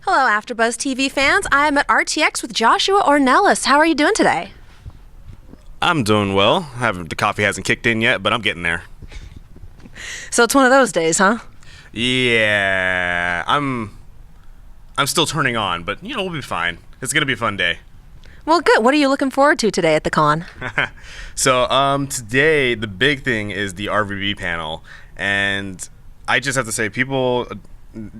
Hello, Afterbuzz TV fans. I'm at RTX with Joshua Ornelas. How are you doing today? I'm doing well. The coffee hasn't kicked in yet, but I'm getting there. So it's one of those days, huh? Yeah, I'm still turning on, but we'll be fine. It's gonna be a fun day. Well, good. What are you looking forward to today at the con? So today the big thing is the RVB panel, and I just have to say people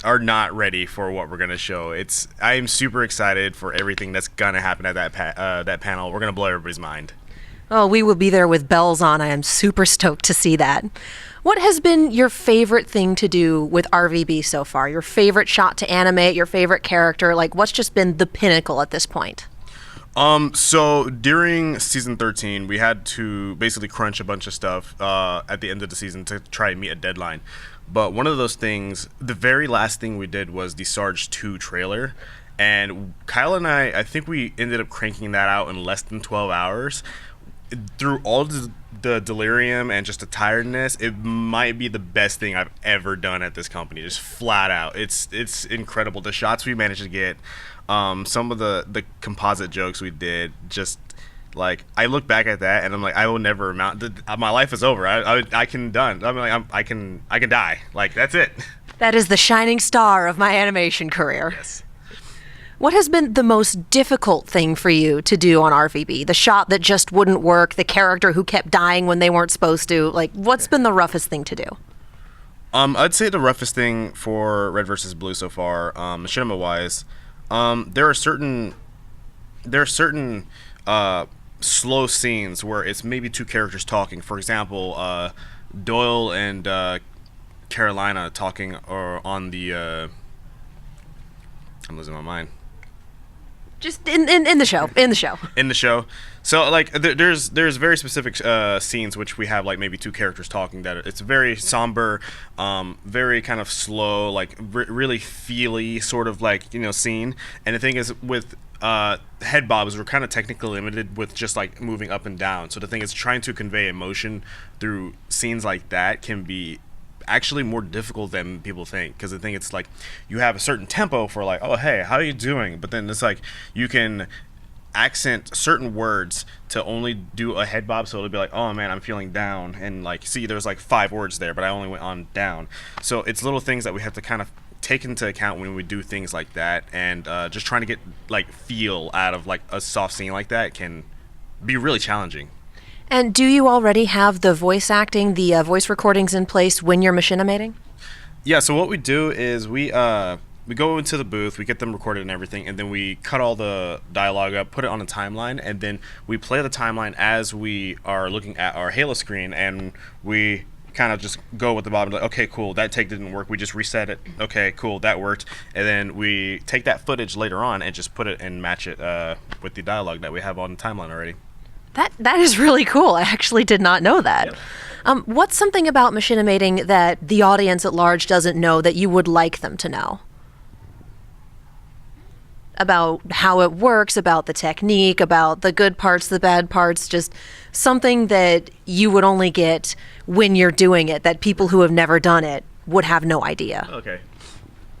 are not ready for what we're gonna show. I am super excited for everything that's gonna happen at that panel. We're gonna blow everybody's mind. Oh, we will be there with bells on. I am super stoked to see that. What has been your favorite thing to do with RVB so far? Your favorite shot to animate, your favorite character? Like, what's just been the pinnacle at this point? So during season 13, we had to basically crunch a bunch of stuff at the end of the season to try and meet a deadline. But one of those things, the very last thing we did was the Sarge 2 trailer. And Kyle and I think we ended up cranking that out in less than 12 hours. Through all the delirium and just the tiredness, it might be the best thing I've ever done at this company. Just flat out, it's incredible. The shots we managed to get, some of the composite jokes we did, just like I look back at that and I'm like, I will never amount. My life is over. I can done. I'm like I can die. Like that's it. That is the shining star of my animation career. Yes. What has been the most difficult thing for you to do on RVB? The shot that just wouldn't work, the character who kept dying when they weren't supposed to. Like, what's been the roughest thing to do? I'd say the roughest thing for Red versus Blue so far, machinima wise, there are certain slow scenes where it's maybe two characters talking. For example, Doyle and Carolina talking on the. I'm losing my mind. Just in the show. In the show. So like there's very specific scenes which we have like maybe two characters talking that it's very somber, very kind of slow, like really feely sort of like scene. And the thing is with head bobs, we're kind of technically limited with just like moving up and down. So the thing is trying to convey emotion through scenes like that can be actually more difficult than people think, because I think it's like you have a certain tempo for like, oh hey, how are you doing, but then it's like you can accent certain words to only do a head bob, so it'll be like, oh man, I'm feeling down, and like see there's like 5 words there but I only went on down. So it's little things that we have to kind of take into account when we do things like that, and just trying to get like feel out of like a soft scene like that can be really challenging. And do you already have the voice acting, the voice recordings in place when you're machinimating? Yeah, so what we do is we go into the booth, we get them recorded and everything, and then we cut all the dialogue up, put it on a timeline, and then we play the timeline as we are looking at our Halo screen, and we kind of just go with the bob and like, okay, cool, that take didn't work, we just reset it, okay, cool, that worked, and then we take that footage later on and just put it and match it with the dialogue that we have on the timeline already. That is really cool. I actually did not know that. Yep. What's something about machinimating that the audience at large doesn't know that you would like them to know? About how it works, about the technique, about the good parts, the bad parts, just something that you would only get when you're doing it, that people who have never done it would have no idea. Okay.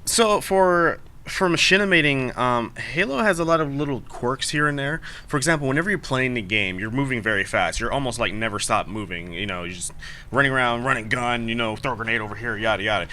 So for machinimating, Halo has a lot of little quirks here and there. For example, whenever you're playing the game, you're moving very fast. You're almost like never stop moving. You're just running around, running gun, throw a grenade over here, yada yada.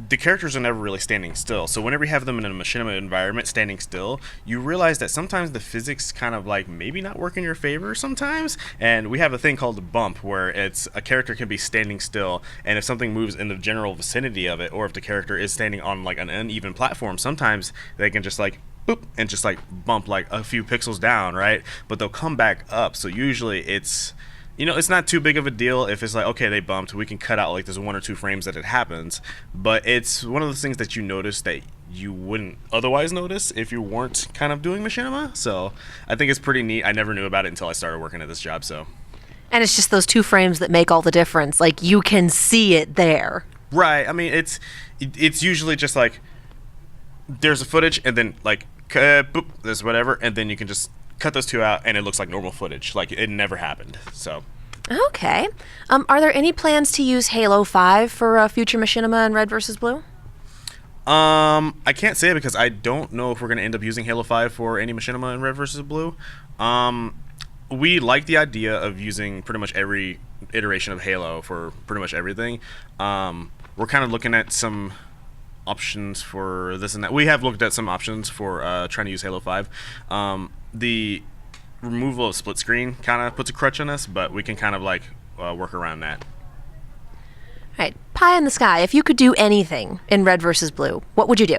The characters are never really standing still. So whenever you have them in a machinima environment standing still, you realize that sometimes the physics kind of like maybe not work in your favor sometimes. And we have a thing called a bump where it's a character can be standing still, and if something moves in the general vicinity of it, or if the character is standing on like an uneven platform, sometimes they can just like boop and just like bump like a few pixels down, right? But they'll come back up. So usually it's it's not too big of a deal if it's like, okay, they bumped, we can cut out like there's 1 or 2 frames that it happens, but it's one of those things that you notice that you wouldn't otherwise notice if you weren't kind of doing machinima. So I think it's pretty neat. I never knew about it until I started working at this job. So, and it's just those 2 frames that make all the difference. Like you can see it there. Right. I mean, it's usually just like there's a footage and then like boop, there's whatever, and then you can just cut those 2 out and it looks like normal footage, like it never happened. So okay. Are there any plans to use Halo 5 for future machinima and Red versus Blue? I can't say it because I don't know if we're gonna end up using Halo 5 for any Machinima in Red versus Blue. We like the idea of using pretty much every iteration of Halo for pretty much everything. We're kind of looking at some options for this and that. We have looked at some options for trying to use Halo 5. The removal of split screen kind of puts a crutch on us, but we can kind of like work around that. All right, pie in the sky. If you could do anything in Red versus Blue, what would you do?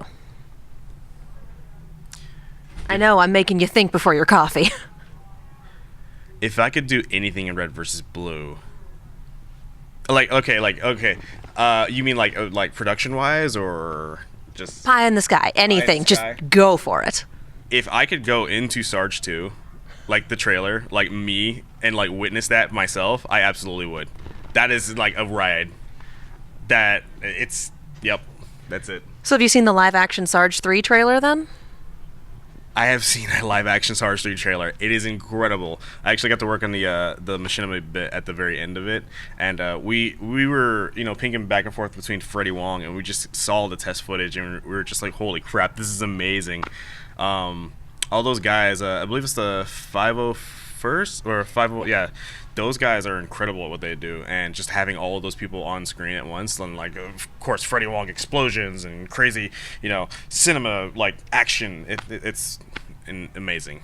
I know I'm making you think before your coffee. If I could do anything in Red versus Blue, okay. You mean like production wise or just Pie in the sky. Anything. Pie in the sky? Just go for it. If I could go into Sarge 2, like the trailer, like me, and like witness that myself, I absolutely would. That is like a ride. Yep, that's it. So have you seen the live action Sarge 3 trailer then? I have seen a live action Sarge 3 trailer. It is incredible. I actually got to work on the Machinima bit at the very end of it, and we were pinging back and forth between Freddie Wong, and we just saw the test footage, and we were just like, holy crap, this is amazing. All those guys, I believe it's the 501st or 50, yeah. Those guys are incredible at what they do, and just having all of those people on screen at once, and like, of course, Freddie Wong explosions and crazy, cinema like action. It's amazing.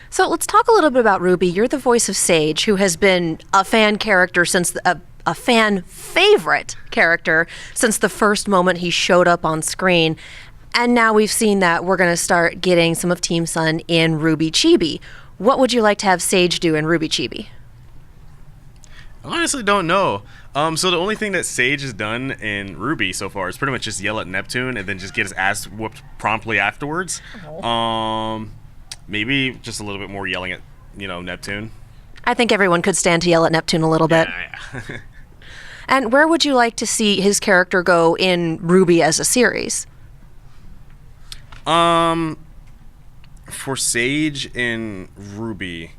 So let's talk a little bit about Ruby. You're the voice of Sage, who has been a fan character since a fan favorite character since the first moment he showed up on screen. And now we've seen that we're going to start getting some of Team Sun in Ruby Chibi. What would you like to have Sage do in Ruby Chibi? I honestly don't know. So the only thing that Sage has done in Ruby so far is pretty much just yell at Neptune and then just get his ass whooped promptly afterwards. Oh. Maybe just a little bit more yelling at, Neptune. I think everyone could stand to yell at Neptune a little bit. Yeah. And where would you like to see his character go in Ruby as a series? For Sage in Ruby,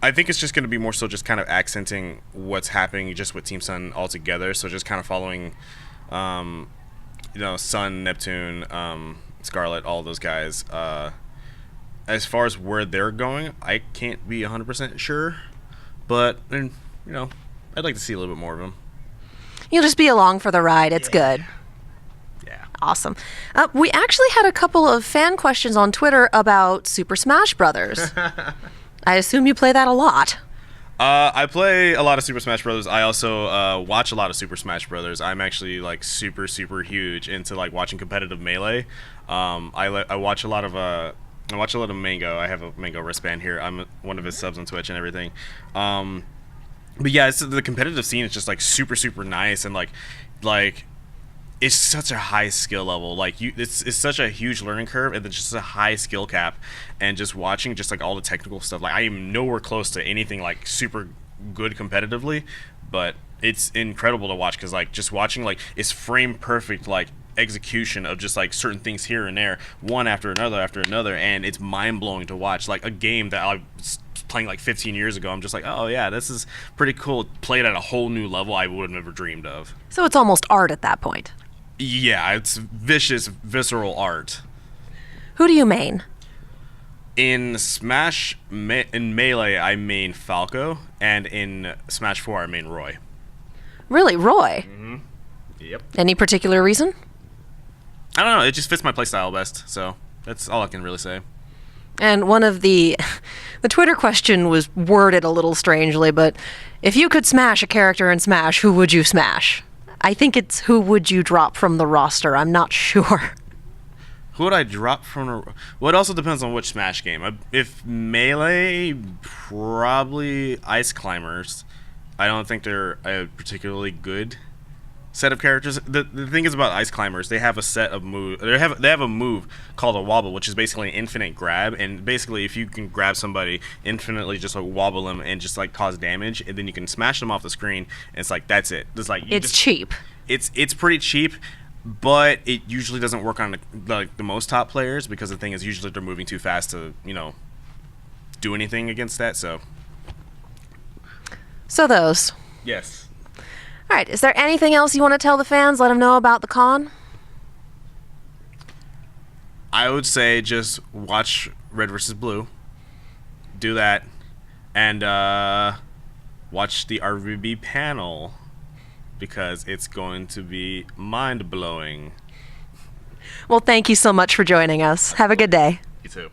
I think it's just going to be more so just kind of accenting what's happening just with Team Sun altogether. So just kind of following, Sun, Neptune, Scarlet, all those guys. As far as where they're going, I can't be 100% sure, but I'd like to see a little bit more of them. You'll just be along for the ride. It's good. Yeah. Awesome. We actually had a couple of fan questions on Twitter about Super Smash Brothers. I assume you play that a lot. I play a lot of Super Smash Brothers. I also watch a lot of Super Smash Brothers. I'm actually like super huge into like watching competitive Melee. I watch a lot of Mango. I have a Mango wristband here. I'm one of his subs on Twitch and everything. But yeah, the competitive scene is just like super nice, and like it's such a high skill level. Like it's such a huge learning curve, and then just a high skill cap. And just watching just like all the technical stuff, like I am nowhere close to anything like super good competitively, but it's incredible to watch because like just watching like it's frame perfect like execution of just like certain things here and there, one after another, and it's mind blowing to watch. Like a game that I was playing like 15 years ago, I'm just like, oh yeah, this is pretty cool. Played at a whole new level I would have never dreamed of. So it's almost art at that point. Yeah, it's vicious, visceral art. Who do you main? In in Melee, I main Falco, and in Smash 4, I main Roy. Really, Roy? Mm-hmm. Yep. Any particular reason? I don't know. It just fits my playstyle best, so that's all I can really say. And one of the Twitter question was worded a little strangely, but if you could smash a character in Smash, who would you smash? I think it's who would you drop from the roster. I'm not sure. Who would I drop from? Well, it also depends on which Smash game. If Melee, probably Ice Climbers. I don't think they're a particularly good set of characters. The thing is about Ice Climbers, they have a set of moves. They have a move called a wobble, which is basically an infinite grab. And basically, if you can grab somebody infinitely, just like wobble them and just like cause damage, and then you can smash them off the screen. And it's like that's it. It's like it's cheap. It's pretty cheap. But it usually doesn't work on the most top players because the thing is usually they're moving too fast to do anything against that. So those. Yes. All right. Is there anything else you want to tell the fans? Let them know about the con. I would say just watch Red versus Blue. Do that, and watch the RVB panel because it's going to be mind blowing. Well, thank you so much for joining us. Have a good day. You too.